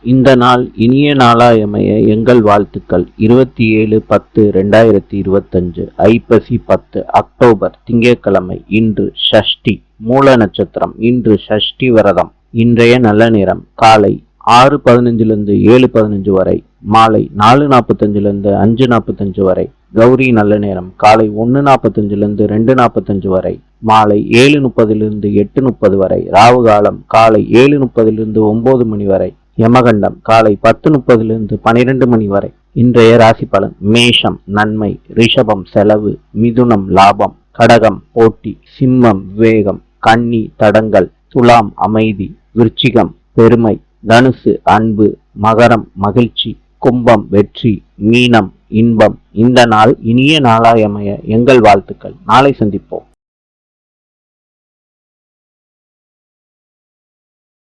இந்த நாள் இனிய நாளாயமைய எங்கள் வாழ்த்துக்கள். 27/10/2025 ஐப்பசி 10 அக்டோபர் திங்கட்கிழமை. இன்று ஷஷ்டி மூல நட்சத்திரம். இன்று ஷஷ்டி விரதம். இன்றைய நல்ல நேரம் காலை 6:15 7:15 வரை, மாலை 4:45 5:45 வரை. கௌரி நல்ல நேரம் காலை 1:45 2:45 வரை, மாலை 7:30 8:30 வரை. ராவு காலம் காலை 7:30 9 மணி வரை. யமகண்டம் காலை 10:30 12 மணி வரை. இன்றைய ராசி பலன். மேஷம் நன்மை, ரிஷபம் செலவு, மிதுனம் லாபம், கடகம் போட்டி, சிம்மம் விவேகம், கன்னி தடங்கல், துலாம் அமைதி, விருச்சிகம் பெருமை, தனுசு அன்பு, மகரம் மகிழ்ச்சி, கும்பம் வெற்றி, மீனம் இன்பம். இந்த நாள் இனிய நாளாயமைய எங்கள் வாழ்த்துக்கள். நாளை சந்திப்போம்.